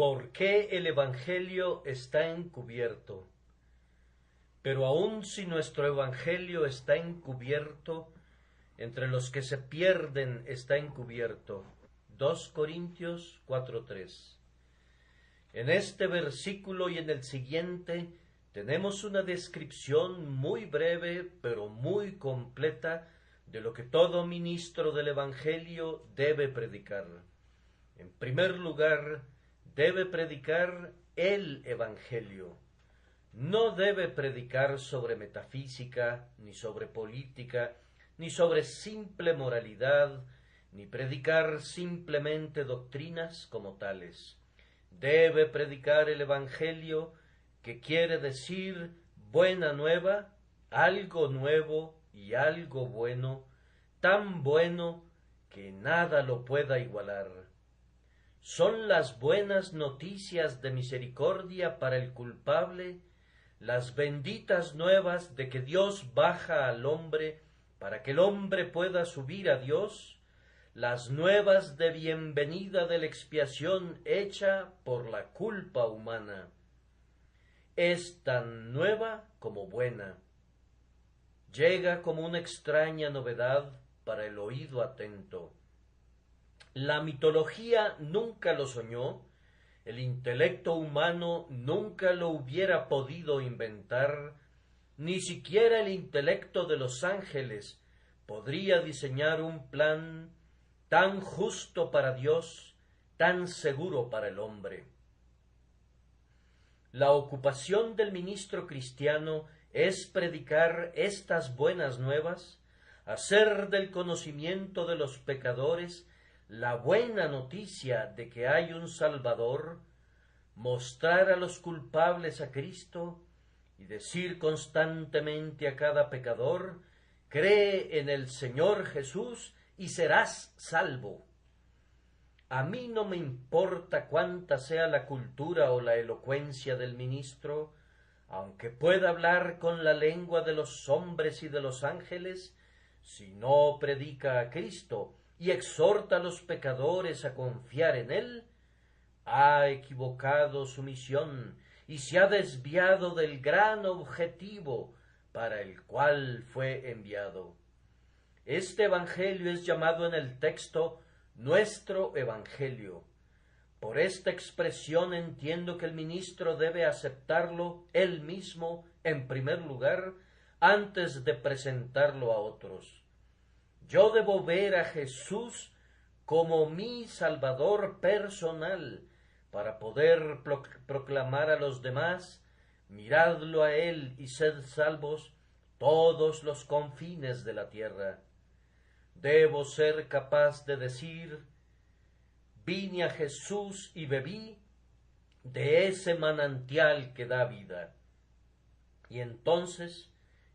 ¿Por qué el Evangelio está encubierto? Pero aun si nuestro Evangelio está encubierto, entre los que se pierden está encubierto. 2 Corintios 4:3. En este versículo y en el siguiente tenemos una descripción muy breve pero muy completa de lo que todo ministro del Evangelio debe predicar. En primer lugar, debe predicar el Evangelio. No debe predicar sobre metafísica, ni sobre política, ni sobre simple moralidad, ni predicar simplemente doctrinas como tales. Debe predicar el Evangelio, que quiere decir buena nueva, algo nuevo y algo bueno, tan bueno que nada lo pueda igualar. Son las buenas noticias de misericordia para el culpable, las benditas nuevas de que Dios baja al hombre para que el hombre pueda subir a Dios, las nuevas de bienvenida de la expiación hecha por la culpa humana. Es tan nueva como buena. Llega como una extraña novedad para el oído atento. La mitología nunca lo soñó, el intelecto humano nunca lo hubiera podido inventar, ni siquiera el intelecto de los ángeles podría diseñar un plan tan justo para Dios, tan seguro para el hombre. La ocupación del ministro cristiano es predicar estas buenas nuevas, hacer del conocimiento de los pecadores la buena noticia de que hay un Salvador, mostrar a los culpables a Cristo y decir constantemente a cada pecador: cree en el Señor Jesús y serás salvo. A mí no me importa cuánta sea la cultura o la elocuencia del ministro, aunque pueda hablar con la lengua de los hombres y de los ángeles, si no predica a Cristo y exhorta a los pecadores a confiar en Él, ha equivocado su misión y se ha desviado del gran objetivo para el cual fue enviado. Este Evangelio es llamado en el texto nuestro Evangelio. Por esta expresión entiendo que el ministro debe aceptarlo él mismo en primer lugar antes de presentarlo a otros. Yo debo ver a Jesús como mi Salvador personal para poder proclamar a los demás: miradlo a Él y sed salvos todos los confines de la tierra. Debo ser capaz de decir: vine a Jesús y bebí de ese manantial que da vida. Y entonces,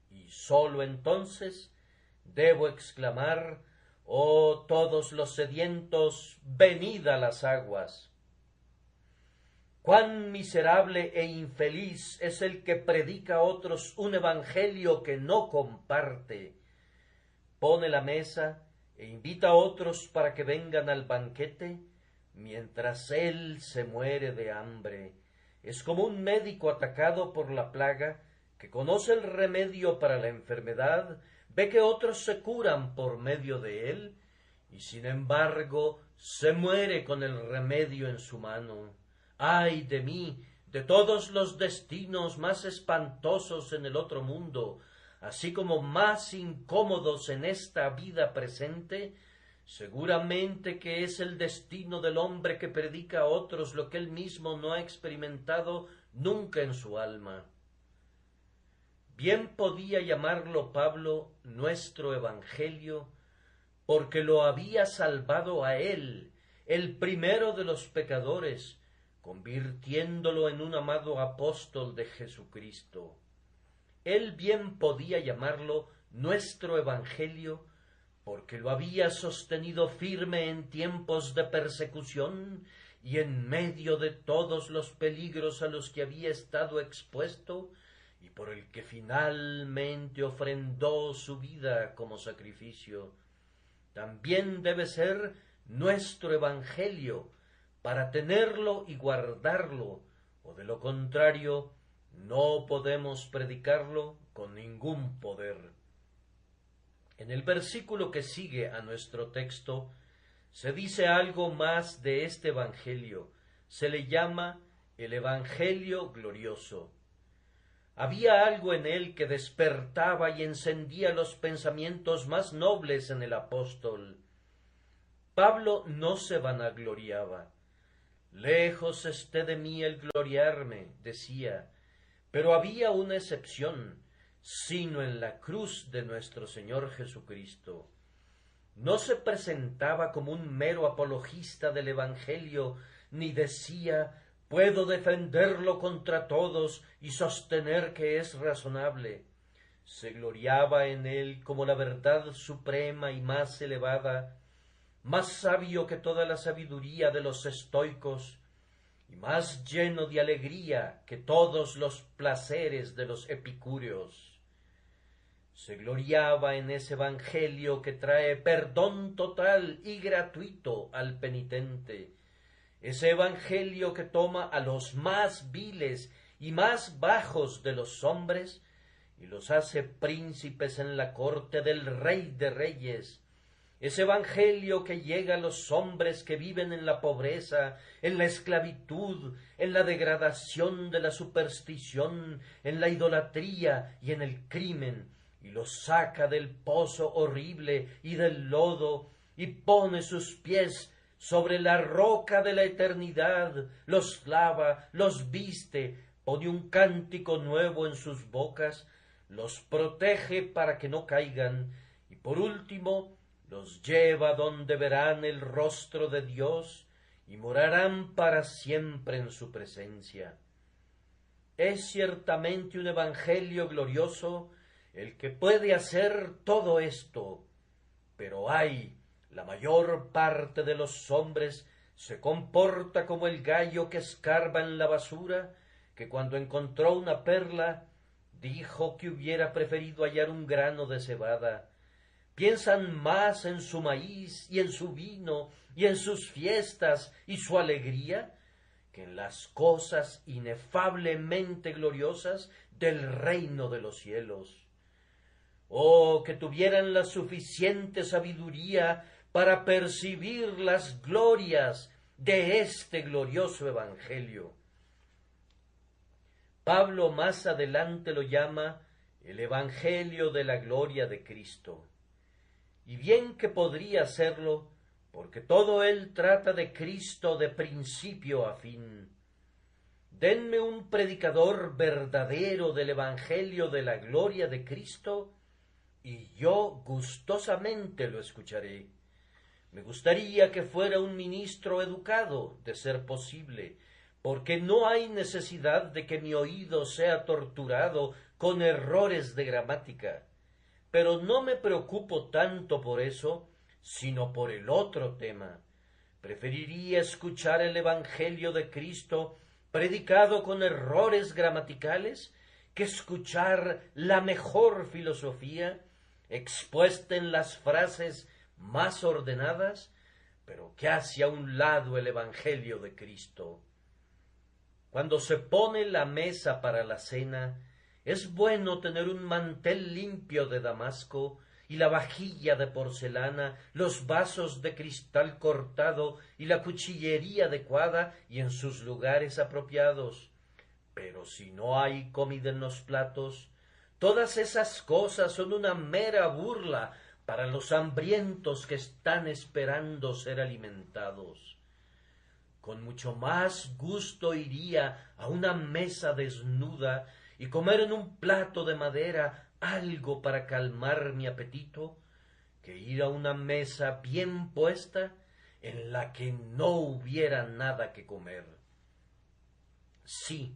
y sólo entonces, debo exclamar: oh todos los sedientos, venid a las aguas. Cuán miserable e infeliz es el que predica a otros un evangelio que no comparte. Pone la mesa e invita a otros para que vengan al banquete, mientras él se muere de hambre. Es como un médico atacado por la plaga, que conoce el remedio para la enfermedad, ve que otros se curan por medio de él, y sin embargo se muere con el remedio en su mano. ¡Ay de mí, de todos los destinos más espantosos en el otro mundo, así como más incómodos en esta vida presente! Seguramente que es el destino del hombre que predica a otros lo que él mismo no ha experimentado nunca en su alma. Bien podía llamarlo Pablo nuestro Evangelio, porque lo había salvado a él, el primero de los pecadores, convirtiéndolo en un amado apóstol de Jesucristo. Él bien podía llamarlo nuestro Evangelio, porque lo había sostenido firme en tiempos de persecución y en medio de todos los peligros a los que había estado expuesto, y por el que finalmente ofrendó su vida como sacrificio. También debe ser nuestro Evangelio, para tenerlo y guardarlo, o de lo contrario, no podemos predicarlo con ningún poder. En el versículo que sigue a nuestro texto, se dice algo más de este Evangelio. Se le llama el Evangelio glorioso. Había algo en él que despertaba y encendía los pensamientos más nobles en el apóstol. Pablo no se vanagloriaba. Lejos esté de mí el gloriarme, decía, pero había una excepción, sino en la cruz de nuestro Señor Jesucristo. No se presentaba como un mero apologista del Evangelio, ni decía, puedo defenderlo contra todos y sostener que es razonable. Se gloriaba en él como la verdad suprema y más elevada, más sabio que toda la sabiduría de los estoicos, y más lleno de alegría que todos los placeres de los epicúreos. Se gloriaba en ese Evangelio que trae perdón total y gratuito al penitente, ese Evangelio que toma a los más viles y más bajos de los hombres y los hace príncipes en la corte del Rey de Reyes, ese Evangelio que llega a los hombres que viven en la pobreza, en la esclavitud, en la degradación de la superstición, en la idolatría y en el crimen, y los saca del pozo horrible y del lodo, y pone sus pies sobre la roca de la eternidad, los lava, los viste, pone un cántico nuevo en sus bocas, los protege para que no caigan, y por último, los lleva donde verán el rostro de Dios y morarán para siempre en su presencia. Es ciertamente un evangelio glorioso el que puede hacer todo esto, pero ay, la mayor parte de los hombres se comporta como el gallo que escarba en la basura, que cuando encontró una perla dijo que hubiera preferido hallar un grano de cebada. Piensan más en su maíz y en su vino y en sus fiestas y su alegría que en las cosas inefablemente gloriosas del reino de los cielos. Oh, que tuvieran la suficiente sabiduría para percibir las glorias de este glorioso Evangelio. Pablo más adelante lo llama el Evangelio de la gloria de Cristo. Y bien que podría serlo, porque todo él trata de Cristo de principio a fin. Denme un predicador verdadero del Evangelio de la gloria de Cristo, y yo gustosamente lo escucharé. Me gustaría que fuera un ministro educado, de ser posible, porque no hay necesidad de que mi oído sea torturado con errores de gramática. Pero no me preocupo tanto por eso, sino por el otro tema. Preferiría escuchar el Evangelio de Cristo predicado con errores gramaticales que escuchar la mejor filosofía expuesta en las frases más ordenadas, pero que hace a un lado el Evangelio de Cristo. Cuando se pone la mesa para la cena, es bueno tener un mantel limpio de damasco y la vajilla de porcelana, los vasos de cristal cortado y la cuchillería adecuada y en sus lugares apropiados. Pero si no hay comida en los platos, todas esas cosas son una mera burla para los hambrientos que están esperando ser alimentados. Con mucho más gusto iría a una mesa desnuda y comer en un plato de madera algo para calmar mi apetito, que ir a una mesa bien puesta en la que no hubiera nada que comer. Sí,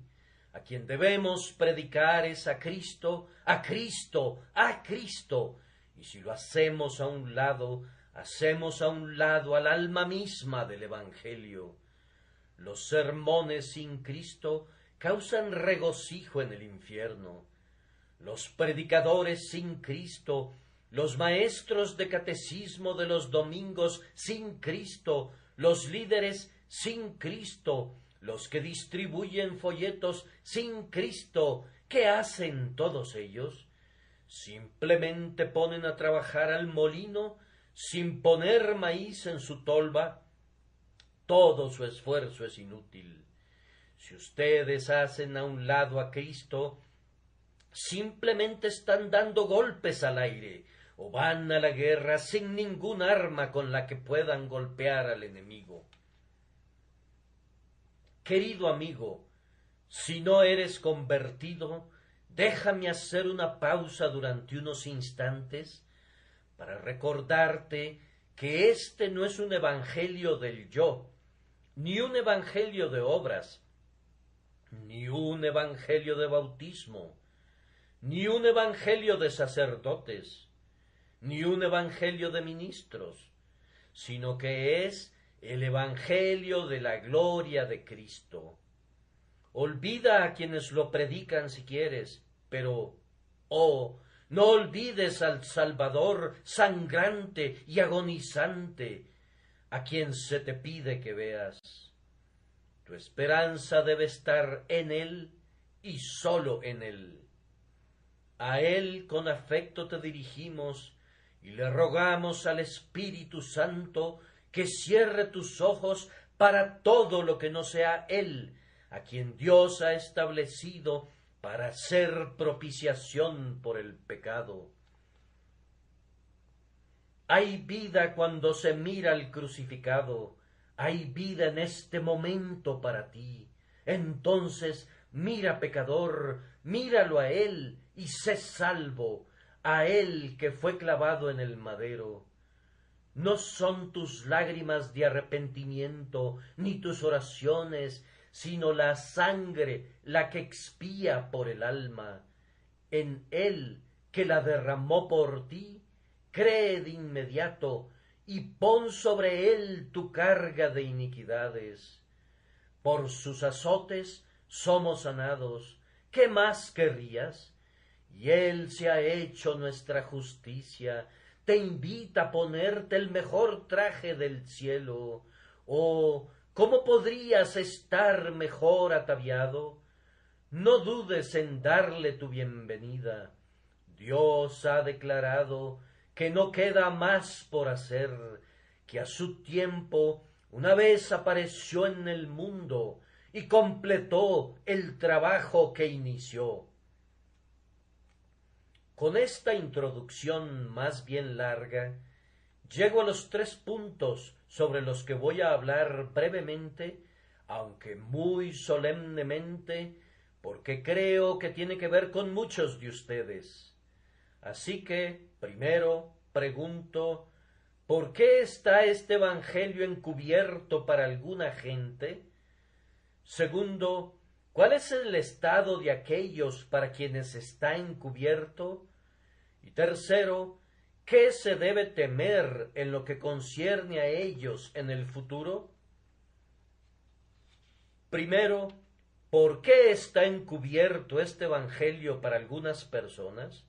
a quien debemos predicar es a Cristo, a Cristo, a Cristo, y si lo hacemos a un lado, hacemos a un lado al alma misma del Evangelio. Los sermones sin Cristo causan regocijo en el infierno. Los predicadores sin Cristo, los maestros de catecismo de los domingos sin Cristo, los líderes sin Cristo, los que distribuyen folletos sin Cristo, ¿qué hacen todos ellos? Simplemente ponen a trabajar al molino sin poner maíz en su tolva. Todo su esfuerzo es inútil. Si ustedes hacen a un lado a Cristo, simplemente están dando golpes al aire o van a la guerra sin ningún arma con la que puedan golpear al enemigo. Querido amigo, si no eres convertido, déjame hacer una pausa durante unos instantes para recordarte que este no es un evangelio del yo, ni un evangelio de obras, ni un evangelio de bautismo, ni un evangelio de sacerdotes, ni un evangelio de ministros, sino que es el evangelio de la gloria de Cristo. Olvida a quienes lo predican si quieres, pero, no olvides al Salvador sangrante y agonizante, a quien se te pide que veas. Tu esperanza debe estar en Él y sólo en Él. A Él con afecto te dirigimos y le rogamos al Espíritu Santo que cierre tus ojos para todo lo que no sea Él, a quien Dios ha establecido para hacer propiciación por el pecado. Hay vida cuando se mira al crucificado, hay vida en este momento para ti. Entonces, mira, pecador, míralo a Él y sé salvo, a Él que fue clavado en el madero. No son tus lágrimas de arrepentimiento, ni tus oraciones, sino la sangre la que expía por el alma. En Él que la derramó por ti, cree de inmediato y pon sobre Él tu carga de iniquidades. Por sus azotes somos sanados. ¿Qué más querrías? Y Él se ha hecho nuestra justicia. Te invita a ponerte el mejor traje del cielo. Oh, ¿cómo podrías estar mejor ataviado? No dudes en darle tu bienvenida. Dios ha declarado que no queda más por hacer, que a su tiempo una vez apareció en el mundo y completó el trabajo que inició. Con esta introducción más bien larga, llego a los 3 puntos sobre los que voy a hablar brevemente, aunque muy solemnemente, porque creo que tiene que ver con muchos de ustedes. Así que, primero, pregunto, ¿por qué está este evangelio encubierto para alguna gente? Segundo, ¿cuál es el estado de aquellos para quienes está encubierto? Y tercero, ¿qué se debe temer en lo que concierne a ellos en el futuro? Primero, ¿por qué está encubierto este evangelio para algunas personas?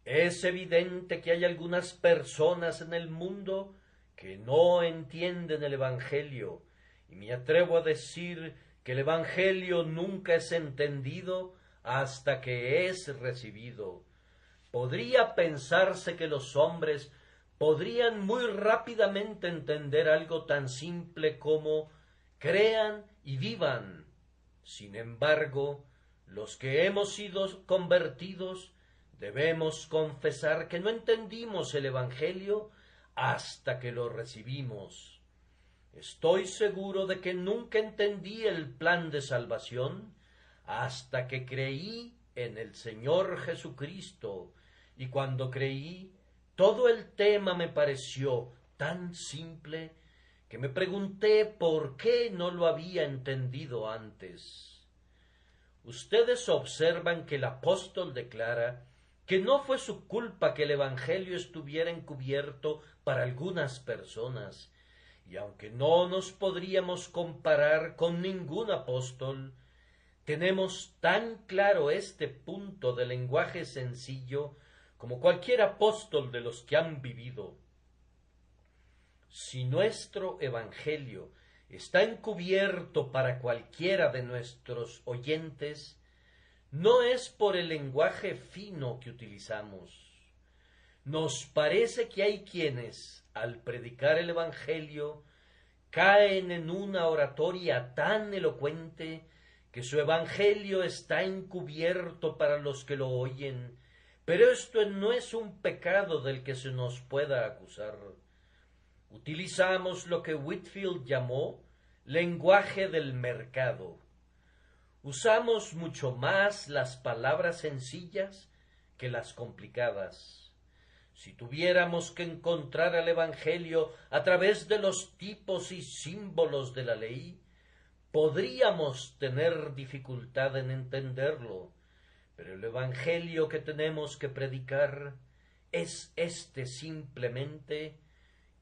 Es evidente que hay algunas personas en el mundo que no entienden el evangelio, y me atrevo a decir que el evangelio nunca es entendido hasta que es recibido. Podría pensarse que los hombres podrían muy rápidamente entender algo tan simple como crean y vivan. Sin embargo, los que hemos sido convertidos debemos confesar que no entendimos el evangelio hasta que lo recibimos. Estoy seguro de que nunca entendí el plan de salvación hasta que creí en el Señor Jesucristo, y cuando creí, todo el tema me pareció tan simple que me pregunté por qué no lo había entendido antes. Ustedes observan que el apóstol declara que no fue su culpa que el evangelio estuviera encubierto para algunas personas, y aunque no nos podríamos comparar con ningún apóstol, tenemos tan claro este punto de lenguaje sencillo como cualquier apóstol de los que han vivido. Si nuestro evangelio está encubierto para cualquiera de nuestros oyentes, no es por el lenguaje fino que utilizamos. Nos parece que hay quienes, al predicar el Evangelio, caen en una oratoria tan elocuente que su Evangelio está encubierto para los que lo oyen, pero esto no es un pecado del que se nos pueda acusar. Utilizamos lo que Whitefield llamó lenguaje del mercado. Usamos mucho más las palabras sencillas que las complicadas. Si tuviéramos que encontrar al Evangelio a través de los tipos y símbolos de la ley, podríamos tener dificultad en entenderlo, pero el Evangelio que tenemos que predicar es este simplemente: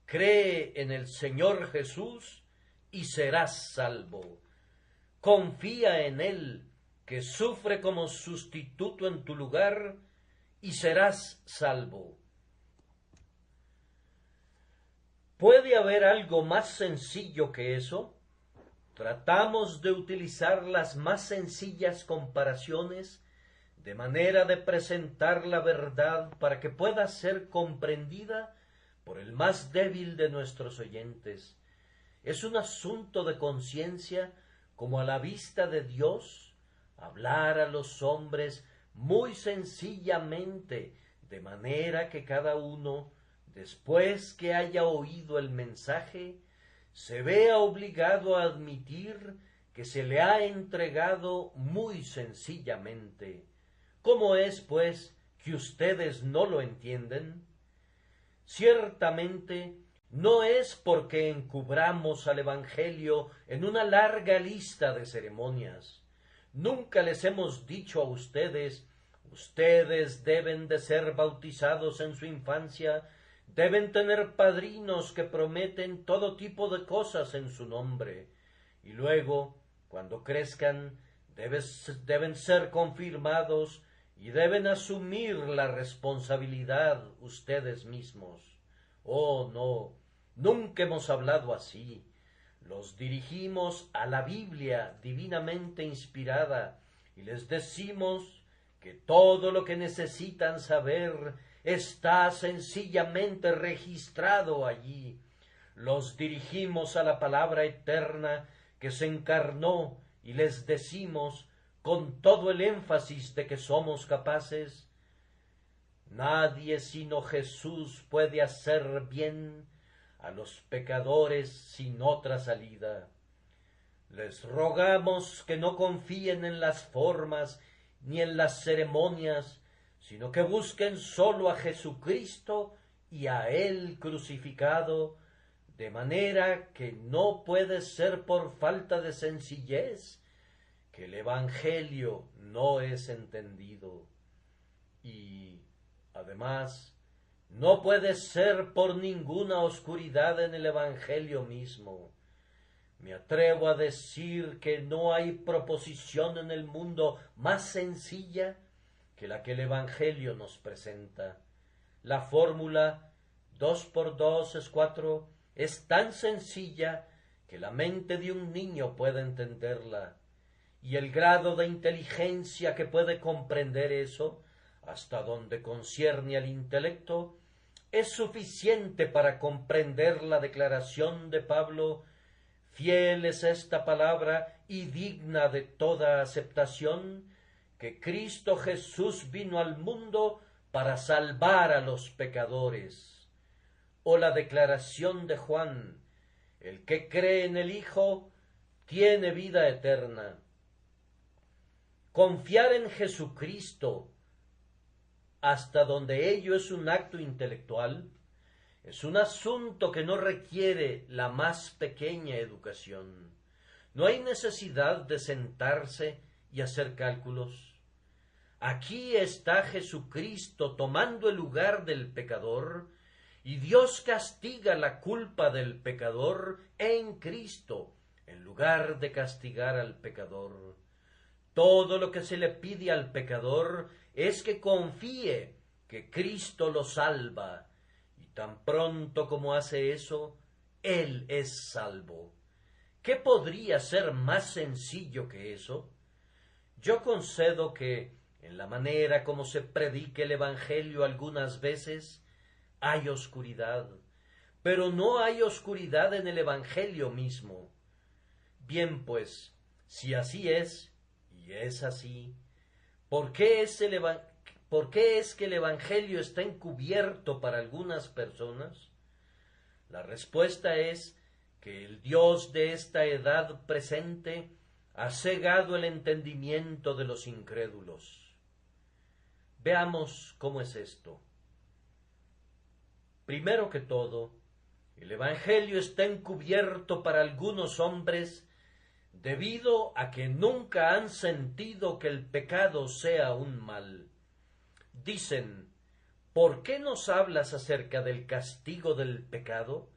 cree en el Señor Jesús y serás salvo. Confía en Él, que sufre como sustituto en tu lugar, y serás salvo. ¿Puede haber algo más sencillo que eso? Tratamos de utilizar las más sencillas comparaciones de manera de presentar la verdad para que pueda ser comprendida por el más débil de nuestros oyentes. Es un asunto de conciencia, como a la vista de Dios, hablar a los hombres muy sencillamente, de manera que cada uno, después que haya oído el mensaje, se vea obligado a admitir que se le ha entregado muy sencillamente. ¿Cómo es, pues, que ustedes no lo entienden? Ciertamente, no es porque encubramos al Evangelio en una larga lista de ceremonias. Nunca les hemos dicho a ustedes: ustedes deben de ser bautizados en su infancia, deben tener padrinos que prometen todo tipo de cosas en su nombre, y luego, cuando crezcan, deben ser confirmados y deben asumir la responsabilidad ustedes mismos. Oh, no, nunca hemos hablado así. Los dirigimos a la Biblia divinamente inspirada y les decimos que todo lo que necesitan saber está sencillamente registrado allí. Los dirigimos a la palabra eterna que se encarnó y les decimos, con todo el énfasis de que somos capaces: nadie sino Jesús puede hacer bien a los pecadores sin otra salida. Les rogamos que no confíen en las formas ni en las ceremonias, sino que busquen sólo a Jesucristo y a Él crucificado, de manera que no puede ser por falta de sencillez que el Evangelio no es entendido. Y, además, no puede ser por ninguna oscuridad en el Evangelio mismo. Me atrevo a decir que no hay proposición en el mundo más sencilla que la que el Evangelio nos presenta. La fórmula 2 por 2 es 4 es tan sencilla que la mente de un niño puede entenderla, y el grado de inteligencia que puede comprender eso, hasta donde concierne al intelecto, es suficiente para comprender la declaración de Pablo: fiel es esta palabra y digna de toda aceptación, que Cristo Jesús vino al mundo para salvar a los pecadores. O la declaración de Juan: el que cree en el Hijo tiene vida eterna. Confiar en Jesucristo, hasta donde ello es un acto intelectual, es un asunto que no requiere la más pequeña educación. No hay necesidad de sentarse y hacer cálculos. Aquí está Jesucristo tomando el lugar del pecador, y Dios castiga la culpa del pecador en Cristo, en lugar de castigar al pecador. Todo lo que se le pide al pecador es que confíe que Cristo lo salva, y tan pronto como hace eso, él es salvo. ¿Qué podría ser más sencillo que eso? Yo concedo que, en la manera como se predica el Evangelio algunas veces, hay oscuridad, pero no hay oscuridad en el Evangelio mismo. Bien, pues, si así es, y es así, ¿por qué es que el Evangelio está encubierto para algunas personas? La respuesta es que el Dios de esta edad presente ha cegado el entendimiento de los incrédulos. Veamos cómo es esto. Primero que todo, el Evangelio está encubierto para algunos hombres debido a que nunca han sentido que el pecado sea un mal. Dicen, ¿por qué nos hablas acerca del castigo del pecado?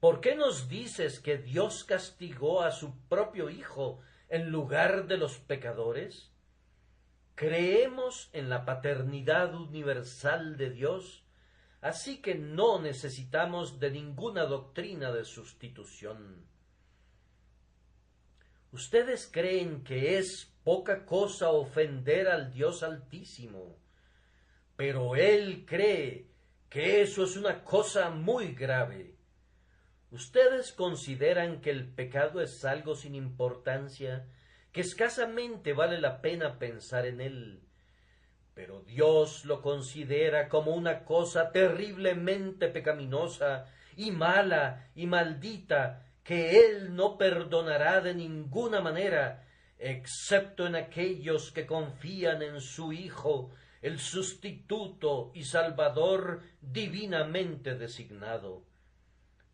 ¿Por qué nos dices que Dios castigó a su propio Hijo en lugar de los pecadores? Creemos en la paternidad universal de Dios, así que no necesitamos de ninguna doctrina de sustitución. ¿Ustedes creen que es poca cosa ofender al Dios Altísimo? Pero Él cree que eso es una cosa muy grave. ¿Ustedes consideran que el pecado es algo sin importancia, que escasamente vale la pena pensar en él? Pero Dios lo considera como una cosa terriblemente pecaminosa y mala y maldita, que Él no perdonará de ninguna manera, excepto en aquellos que confían en su Hijo, el sustituto y Salvador divinamente designado.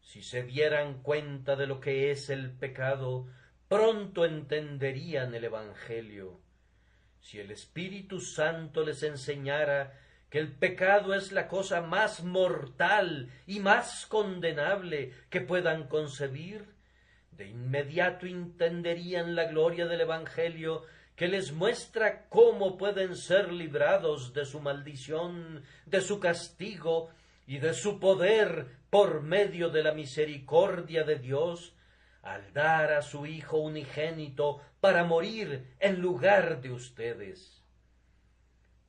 Si se dieran cuenta de lo que es el pecado, pronto entenderían el Evangelio. Si el Espíritu Santo les enseñara que el pecado es la cosa más mortal y más condenable que puedan concebir, de inmediato entenderían la gloria del Evangelio, que les muestra cómo pueden ser librados de su maldición, de su castigo y de su poder por medio de la misericordia de Dios, al dar a su Hijo unigénito para morir en lugar de ustedes.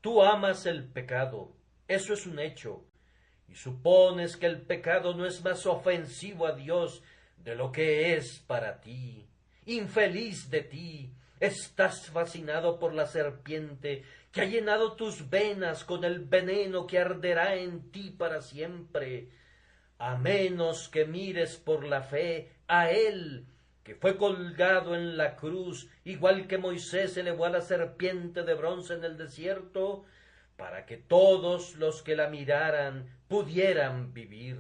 Tú amas el pecado, eso es un hecho, y supones que el pecado no es más ofensivo a Dios de lo que es para ti. Infeliz de ti, estás fascinado por la serpiente que ha llenado tus venas con el veneno que arderá en ti para siempre, a menos que mires por la fe a Él, que fue colgado en la cruz, igual que Moisés elevó a la serpiente de bronce en el desierto, para que todos los que la miraran pudieran vivir.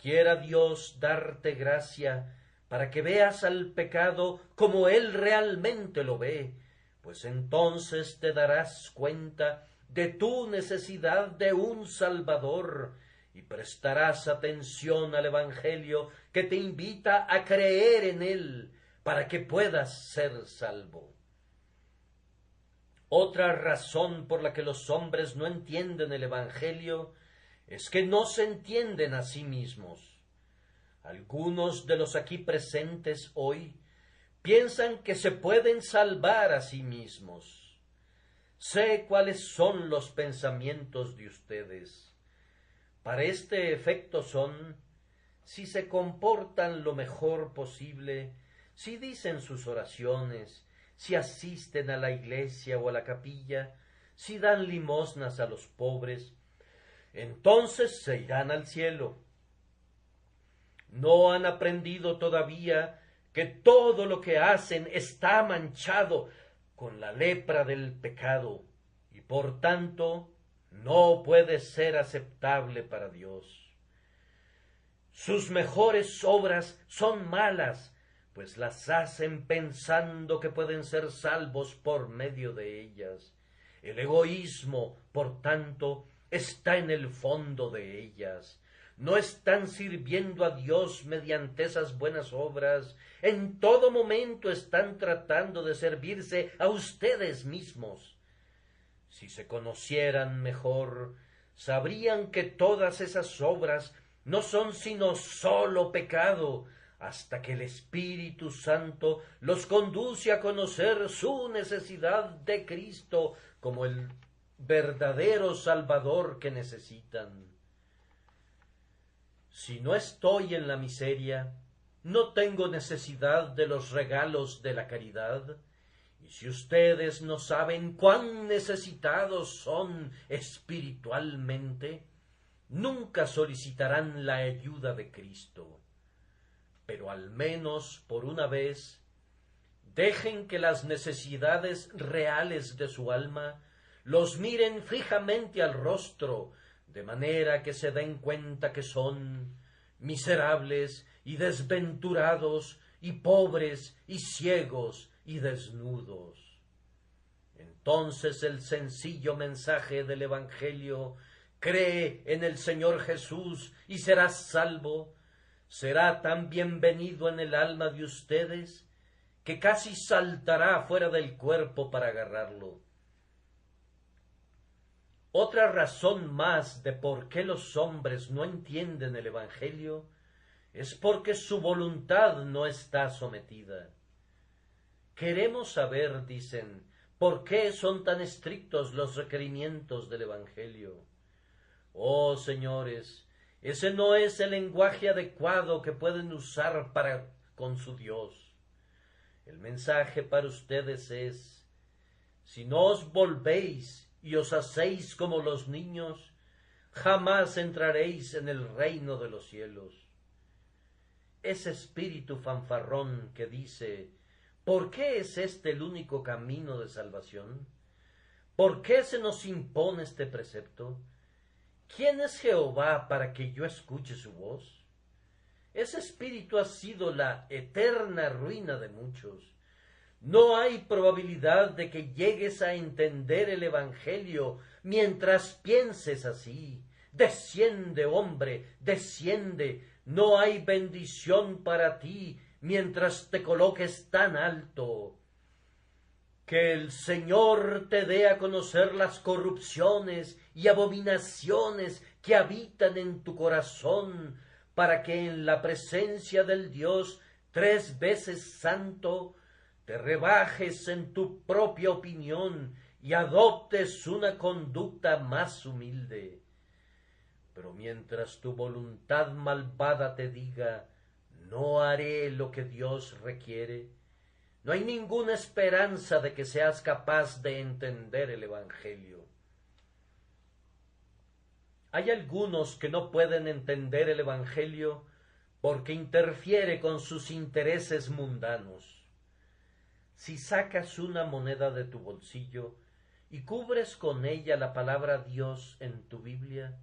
Quiera Dios darte gracia para que veas al pecado como Él realmente lo ve, pues entonces te darás cuenta de tu necesidad de un Salvador y prestarás atención al Evangelio que te invita a creer en Él para que puedas ser salvo. Otra razón por la que los hombres no entienden el Evangelio es que no se entienden a sí mismos. Algunos de los aquí presentes hoy piensan que se pueden salvar a sí mismos. Sé cuáles son los pensamientos de ustedes. Para este efecto son, si se comportan lo mejor posible, si dicen sus oraciones, si asisten a la iglesia o a la capilla, si dan limosnas a los pobres, entonces se irán al cielo. No han aprendido todavía que todo lo que hacen está manchado con la lepra del pecado y por tanto no puede ser aceptable para Dios. Sus mejores obras son malas, pues las hacen pensando que pueden ser salvos por medio de ellas. El egoísmo, por tanto, está en el fondo de ellas. No están sirviendo a Dios mediante esas buenas obras. En todo momento están tratando de servirse a ustedes mismos. Si se conocieran mejor, sabrían que todas esas obras no son sino solo pecado, hasta que el Espíritu Santo los conduce a conocer su necesidad de Cristo como el verdadero Salvador que necesitan. Si no estoy en la miseria, no tengo necesidad de los regalos de la caridad, y si ustedes no saben cuán necesitados son espiritualmente, nunca solicitarán la ayuda de Cristo. Pero al menos por una vez, dejen que las necesidades reales de su alma los miren fijamente al rostro, de manera que se den cuenta que son miserables y desventurados y pobres y ciegos y desnudos. Entonces el sencillo mensaje del Evangelio, cree en el Señor Jesús y serás salvo, será tan bienvenido en el alma de ustedes que casi saltará fuera del cuerpo para agarrarlo. Otra razón más de por qué los hombres no entienden el Evangelio es porque su voluntad no está sometida. Queremos saber, dicen, por qué son tan estrictos los requerimientos del Evangelio. Oh, señores, ese no es el lenguaje adecuado que pueden usar para con su Dios. El mensaje para ustedes es: si no os volvéis y os hacéis como los niños, jamás entraréis en el reino de los cielos. Ese espíritu fanfarrón que dice: ¿por qué es este el único camino de salvación? ¿Por qué se nos impone este precepto? ¿Quién es Jehová para que yo escuche su voz? Ese espíritu ha sido la eterna ruina de muchos. No hay probabilidad de que llegues a entender el Evangelio mientras pienses así. Desciende, hombre, desciende. No hay bendición para ti mientras te coloques tan alto. Que el Señor te dé a conocer las corrupciones y abominaciones que habitan en tu corazón, para que en la presencia del Dios 3 veces santo te rebajes en tu propia opinión y adoptes una conducta más humilde. Pero mientras tu voluntad malvada te diga: no haré lo que Dios requiere, no hay ninguna esperanza de que seas capaz de entender el Evangelio. Hay algunos que no pueden entender el Evangelio porque interfiere con sus intereses mundanos. Si sacas una moneda de tu bolsillo y cubres con ella la palabra Dios en tu Biblia,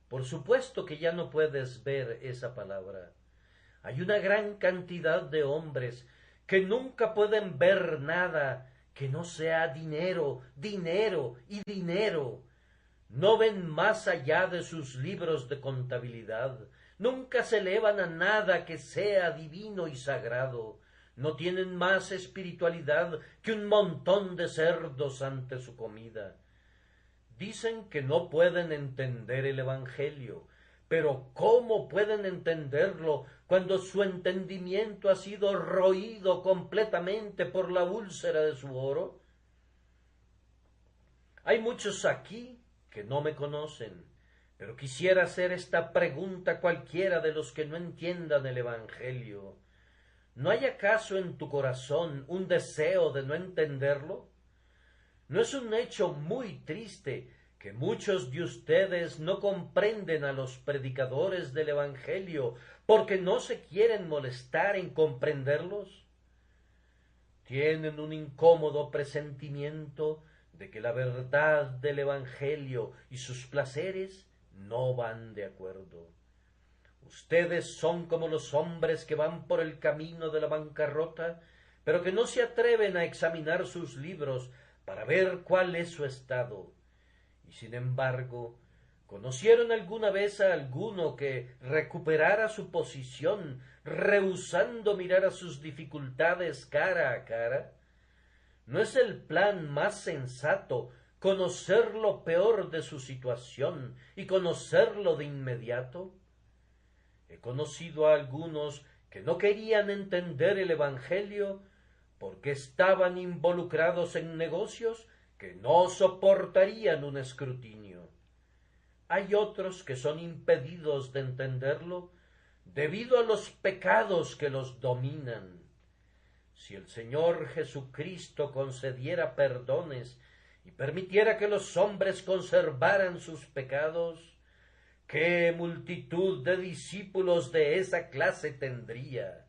por supuesto que ya no puedes ver esa palabra. Hay una gran cantidad de hombres que nunca pueden ver nada que no sea dinero, dinero y dinero. No ven más allá de sus libros de contabilidad, nunca se elevan a nada que sea divino y sagrado. No tienen más espiritualidad que un montón de cerdos ante su comida. Dicen que no pueden entender el Evangelio, pero ¿cómo pueden entenderlo cuando su entendimiento ha sido roído completamente por la úlcera de su oro? Hay muchos aquí que no me conocen, pero quisiera hacer esta pregunta a cualquiera de los que no entiendan el Evangelio. ¿No hay acaso en tu corazón un deseo de no entenderlo? ¿No es un hecho muy triste que muchos de ustedes no comprenden a los predicadores del Evangelio porque no se quieren molestar en comprenderlos? Tienen un incómodo presentimiento de que la verdad del Evangelio y sus placeres no van de acuerdo. Ustedes son como los hombres que van por el camino de la bancarrota, pero que no se atreven a examinar sus libros para ver cuál es su estado. Y sin embargo, ¿conocieron alguna vez a alguno que recuperara su posición, rehusando mirar a sus dificultades cara a cara? ¿No es el plan más sensato conocer lo peor de su situación y conocerlo de inmediato? He conocido a algunos que no querían entender el Evangelio porque estaban involucrados en negocios que no soportarían un escrutinio. Hay otros que son impedidos de entenderlo debido a los pecados que los dominan. Si el Señor Jesucristo concediera perdones y permitiera que los hombres conservaran sus pecados, ¿qué multitud de discípulos de esa clase tendría?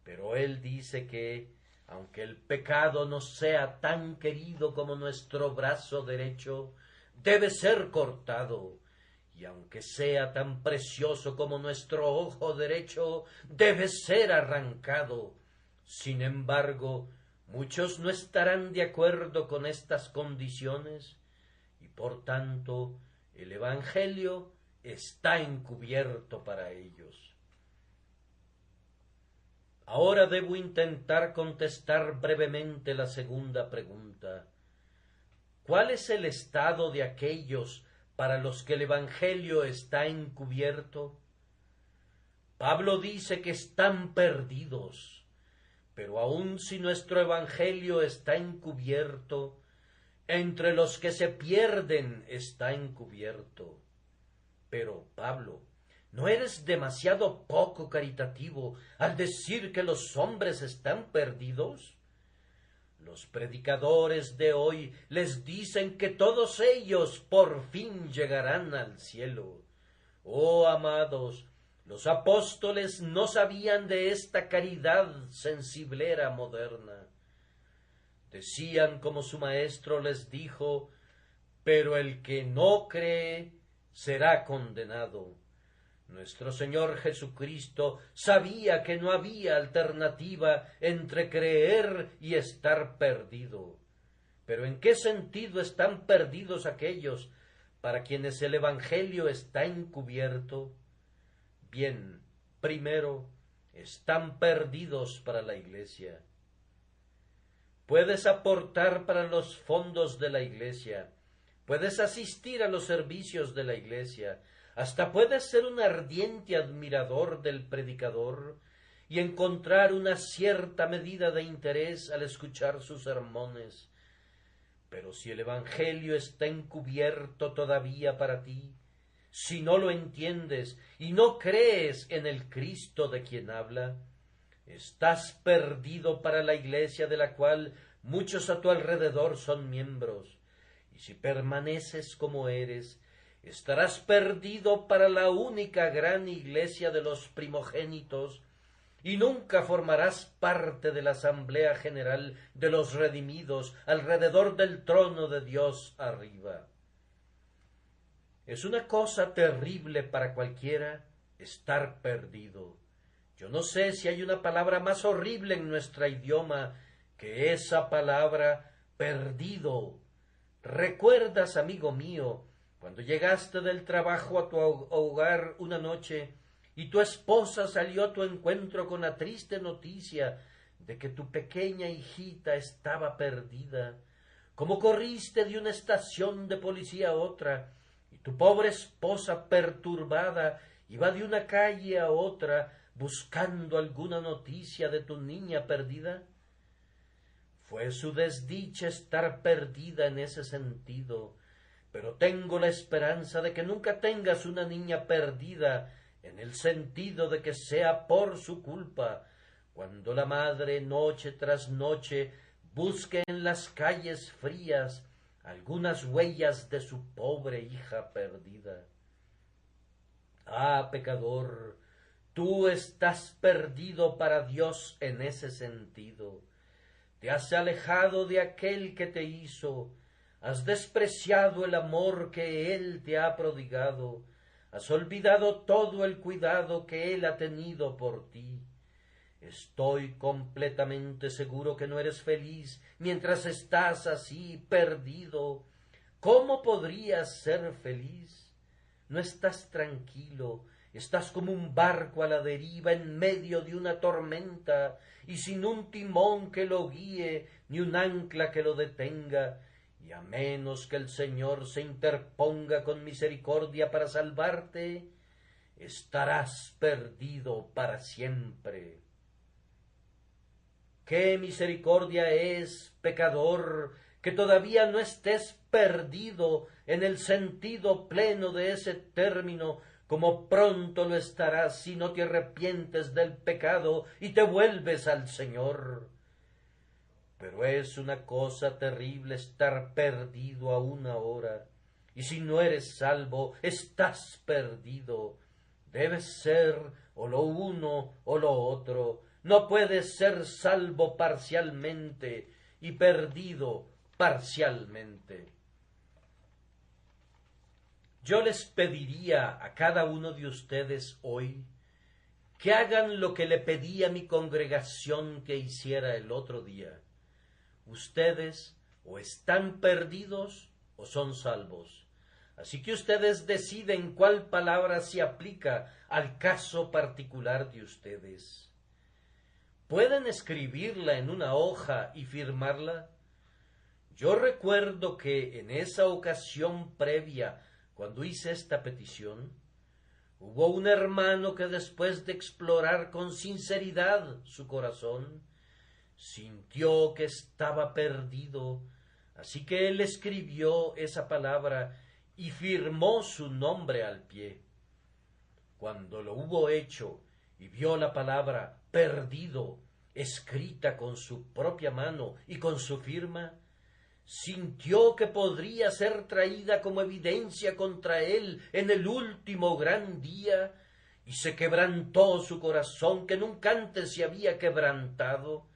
Pero Él dice que, aunque el pecado no sea tan querido como nuestro brazo derecho, debe ser cortado, y aunque sea tan precioso como nuestro ojo derecho, debe ser arrancado. Sin embargo, muchos no estarán de acuerdo con estas condiciones, y por tanto el Evangelio está encubierto para ellos. Ahora debo intentar contestar brevemente la segunda pregunta. ¿Cuál es el estado de aquellos para los que el Evangelio está encubierto? Pablo dice que están perdidos, pero aun si nuestro Evangelio está encubierto, entre los que se pierden está encubierto. Pero, Pablo, ¿no eres demasiado poco caritativo al decir que los hombres están perdidos? Los predicadores de hoy les dicen que todos ellos por fin llegarán al cielo. Oh, amados, los apóstoles no sabían de esta caridad sensiblera moderna. Decían como su maestro les dijo, pero el que no cree será condenado. Nuestro Señor Jesucristo sabía que no había alternativa entre creer y estar perdido. Pero ¿en qué sentido están perdidos aquellos para quienes el Evangelio está encubierto? Bien, primero, están perdidos para la Iglesia. Puedes aportar para los fondos de la Iglesia, puedes asistir a los servicios de la Iglesia, hasta puedes ser un ardiente admirador del predicador y encontrar una cierta medida de interés al escuchar sus sermones. Pero si el Evangelio está encubierto todavía para ti, si no lo entiendes y no crees en el Cristo de quien habla, estás perdido para la Iglesia de la cual muchos a tu alrededor son miembros, y si permaneces como eres, estarás perdido para la única gran Iglesia de los primogénitos, y nunca formarás parte de la Asamblea General de los redimidos alrededor del trono de Dios arriba. Es una cosa terrible para cualquiera estar perdido. Yo no sé si hay una palabra más horrible en nuestro idioma que esa palabra perdido. ¿Recuerdas, amigo mío, cuando llegaste del trabajo a tu hogar una noche y tu esposa salió a tu encuentro con la triste noticia de que tu pequeña hijita estaba perdida? ¿Cómo corriste de una estación de policía a otra y tu pobre esposa perturbada iba de una calle a otra buscando alguna noticia de tu niña perdida? Fue su desdicha estar perdida en ese sentido, pero tengo la esperanza de que nunca tengas una niña perdida en el sentido de que sea por su culpa, cuando la madre noche tras noche busque en las calles frías algunas huellas de su pobre hija perdida. Ah, pecador, tú estás perdido para Dios en ese sentido. Te has alejado de aquel que te hizo, has despreciado el amor que Él te ha prodigado, has olvidado todo el cuidado que Él ha tenido por ti. Estoy completamente seguro que no eres feliz mientras estás así perdido. ¿Cómo podrías ser feliz? No estás tranquilo, estás como un barco a la deriva en medio de una tormenta y sin un timón que lo guíe ni un ancla que lo detenga, y a menos que el Señor se interponga con misericordia para salvarte, estarás perdido para siempre. ¡Qué misericordia es, pecador, que todavía no estés perdido en el sentido pleno de ese término, como pronto lo estarás si no te arrepientes del pecado y te vuelves al Señor! Pero es una cosa terrible estar perdido aún ahora, y si no eres salvo, estás perdido. Debes ser o lo uno o lo otro. No puedes ser salvo parcialmente y perdido parcialmente. Yo les pediría a cada uno de ustedes hoy que hagan lo que le pedí a mi congregación que hiciera el otro día. Ustedes o están perdidos o son salvos. Así que ustedes deciden cuál palabra se aplica al caso particular de ustedes. ¿Pueden escribirla en una hoja y firmarla? Yo recuerdo que en esa ocasión previa, cuando hice esta petición, hubo un hermano que después de explorar con sinceridad su corazón, sintió que estaba perdido, así que él escribió esa palabra y firmó su nombre al pie. Cuando lo hubo hecho y vio la palabra perdido escrita con su propia mano y con su firma, sintió que podría ser traída como evidencia contra él en el último gran día, y se quebrantó su corazón que nunca antes se había quebrantado,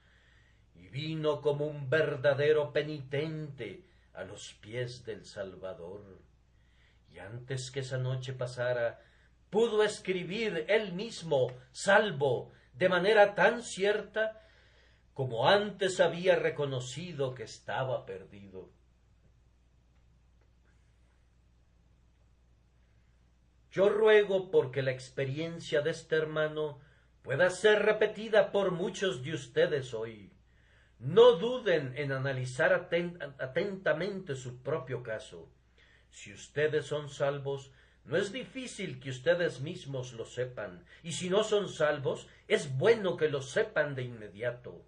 y vino como un verdadero penitente a los pies del Salvador. Y antes que esa noche pasara, pudo escribir él mismo, salvo, de manera tan cierta como antes había reconocido que estaba perdido. Yo ruego porque la experiencia de este hermano pueda ser repetida por muchos de ustedes hoy. No duden en analizar atentamente su propio caso. Si ustedes son salvos, no es difícil que ustedes mismos lo sepan, y si no son salvos, es bueno que lo sepan de inmediato.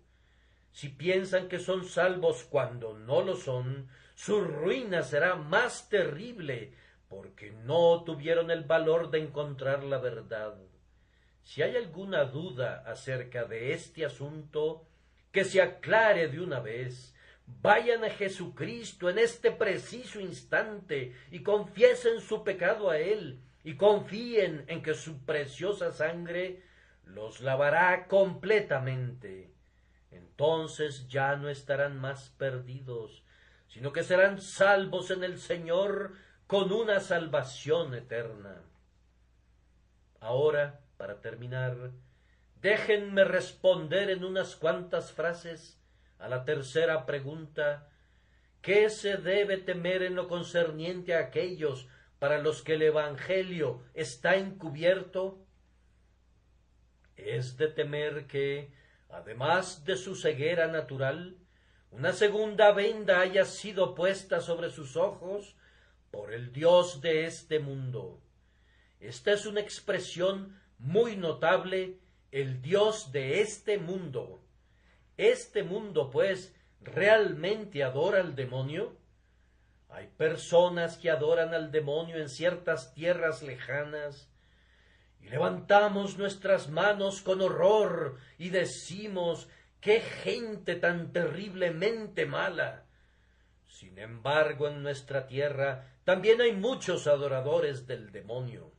Si piensan que son salvos cuando no lo son, su ruina será más terrible, porque no tuvieron el valor de encontrar la verdad. Si hay alguna duda acerca de este asunto, que se aclare de una vez. Vayan a Jesucristo en este preciso instante y confiesen su pecado a Él, y confíen en que su preciosa sangre los lavará completamente. Entonces ya no estarán más perdidos, sino que serán salvos en el Señor con una salvación eterna. Ahora, para terminar, déjenme responder en unas cuantas frases a la tercera pregunta: ¿qué se debe temer en lo concerniente a aquellos para los que el Evangelio está encubierto? Es de temer que, además de su ceguera natural, una segunda venda haya sido puesta sobre sus ojos por el Dios de este mundo. Esta es una expresión muy notable, el Dios de este mundo. ¿Este mundo, pues, realmente adora al demonio? Hay personas que adoran al demonio en ciertas tierras lejanas, y levantamos nuestras manos con horror y decimos: ¡qué gente tan terriblemente mala! Sin embargo, en nuestra tierra también hay muchos adoradores del demonio.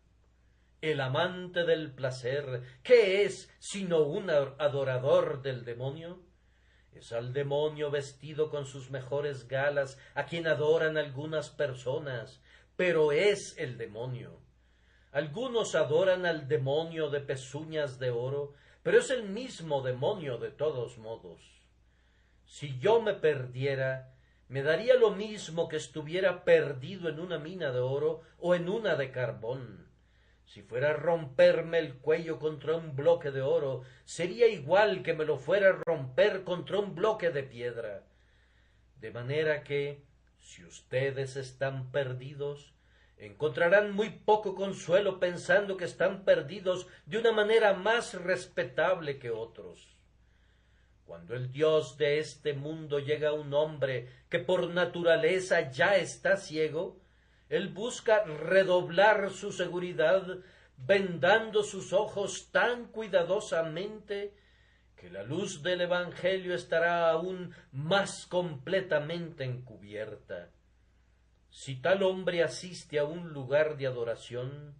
El amante del placer, ¿qué es sino un adorador del demonio? Es al demonio vestido con sus mejores galas a quien adoran algunas personas, pero es el demonio. Algunos adoran al demonio de pezuñas de oro, pero es el mismo demonio de todos modos. Si yo me perdiera, me daría lo mismo que estuviera perdido en una mina de oro o en una de carbón. Si fuera a romperme el cuello contra un bloque de oro, sería igual que me lo fuera a romper contra un bloque de piedra. De manera que, si ustedes están perdidos, encontrarán muy poco consuelo pensando que están perdidos de una manera más respetable que otros. Cuando el Dios de este mundo llega a un hombre que por naturaleza ya está ciego, él busca redoblar su seguridad, vendando sus ojos tan cuidadosamente que la luz del Evangelio estará aún más completamente encubierta. Si tal hombre asiste a un lugar de adoración,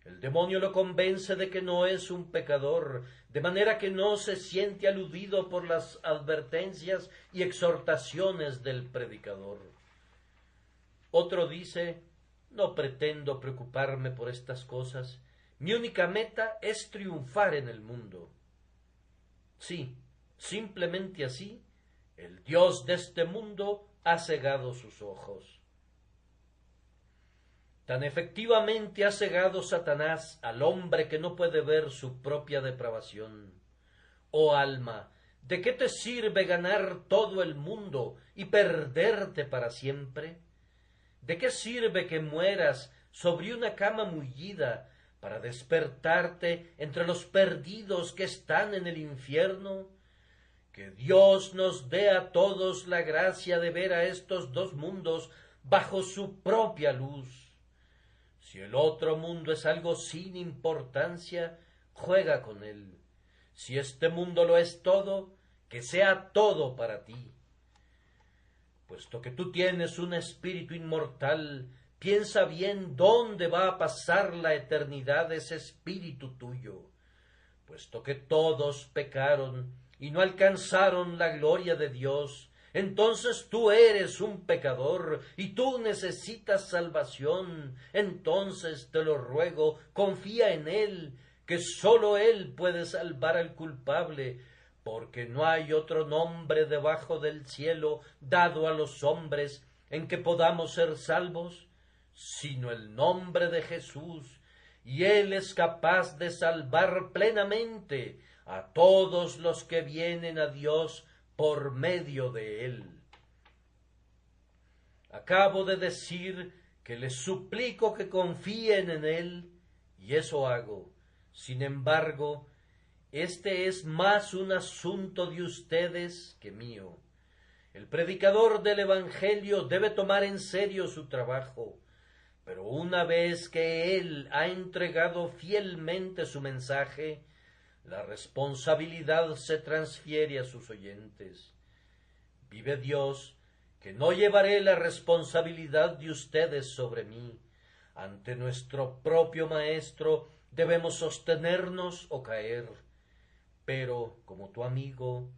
el demonio lo convence de que no es un pecador, de manera que no se siente aludido por las advertencias y exhortaciones del predicador. Otro dice: no pretendo preocuparme por estas cosas, mi única meta es triunfar en el mundo. Sí, simplemente así, el Dios de este mundo ha cegado sus ojos. Tan efectivamente ha cegado Satanás al hombre que no puede ver su propia depravación. Oh alma, ¿de qué te sirve ganar todo el mundo y perderte para siempre? ¿De qué sirve que mueras sobre una cama mullida para despertarte entre los perdidos que están en el infierno? Que Dios nos dé a todos la gracia de ver a estos dos mundos bajo su propia luz. Si el otro mundo es algo sin importancia, juega con él. Si este mundo lo es todo, que sea todo para ti. Puesto que tú tienes un espíritu inmortal, piensa bien dónde va a pasar la eternidad ese espíritu tuyo. Puesto que todos pecaron y no alcanzaron la gloria de Dios, entonces tú eres un pecador y tú necesitas salvación. Entonces te lo ruego, confía en Él, que sólo Él puede salvar al culpable, porque no hay otro nombre debajo del cielo dado a los hombres en que podamos ser salvos, sino el nombre de Jesús, y Él es capaz de salvar plenamente a todos los que vienen a Dios por medio de él. Acabo de decir que les suplico que confíen en él, y eso hago. Sin embargo, este es más un asunto de ustedes que mío. El predicador del Evangelio debe tomar en serio su trabajo, pero una vez que él ha entregado fielmente su mensaje, la responsabilidad se transfiere a sus oyentes. Vive Dios, que no llevaré la responsabilidad de ustedes sobre mí. Ante nuestro propio Maestro debemos sostenernos o caer. Pero, como tu amigo,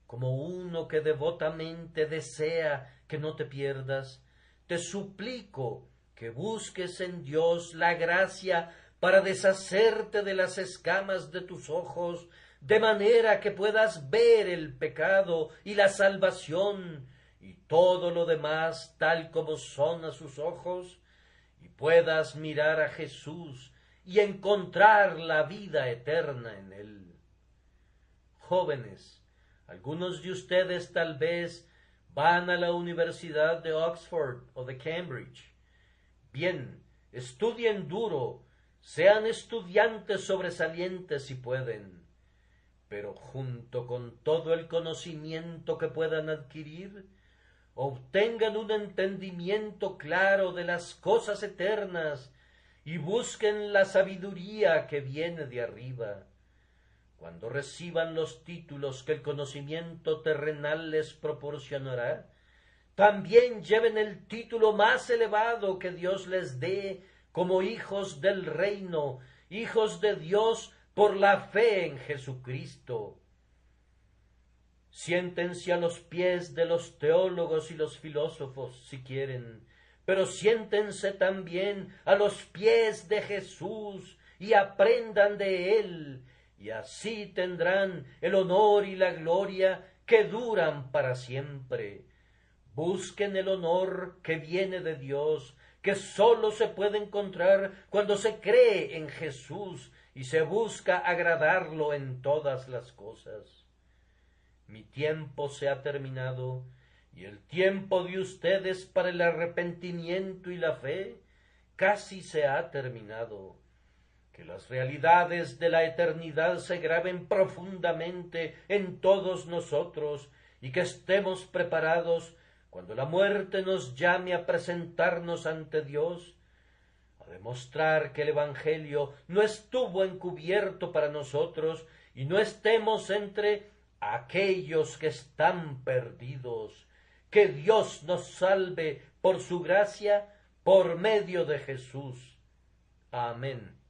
como uno que devotamente desea que no te pierdas, te suplico que busques en Dios la gracia para deshacerte de las escamas de tus ojos, de manera que puedas ver el pecado y la salvación y todo lo demás tal como son a sus ojos, y puedas mirar a Jesús y encontrar la vida eterna en él. Jóvenes, algunos de ustedes tal vez van a la Universidad de Oxford o de Cambridge. Bien, estudien duro, sean estudiantes sobresalientes si pueden, pero junto con todo el conocimiento que puedan adquirir, obtengan un entendimiento claro de las cosas eternas y busquen la sabiduría que viene de arriba. Cuando reciban los títulos que el conocimiento terrenal les proporcionará, también lleven el título más elevado que Dios les dé como hijos del reino, hijos de Dios por la fe en Jesucristo. Siéntense a los pies de los teólogos y los filósofos, si quieren, pero siéntense también a los pies de Jesús y aprendan de él, y así tendrán el honor y la gloria que duran para siempre. Busquen el honor que viene de Dios, que sólo se puede encontrar cuando se cree en Jesús y se busca agradarlo en todas las cosas. Mi tiempo se ha terminado, y el tiempo de ustedes para el arrepentimiento y la fe casi se ha terminado. Que las realidades de la eternidad se graben profundamente en todos nosotros y que estemos preparados cuando la muerte nos llame a presentarnos ante Dios, a demostrar que el Evangelio no estuvo encubierto para nosotros y no estemos entre aquellos que están perdidos. Que Dios nos salve por su gracia, por medio de Jesús. Amén.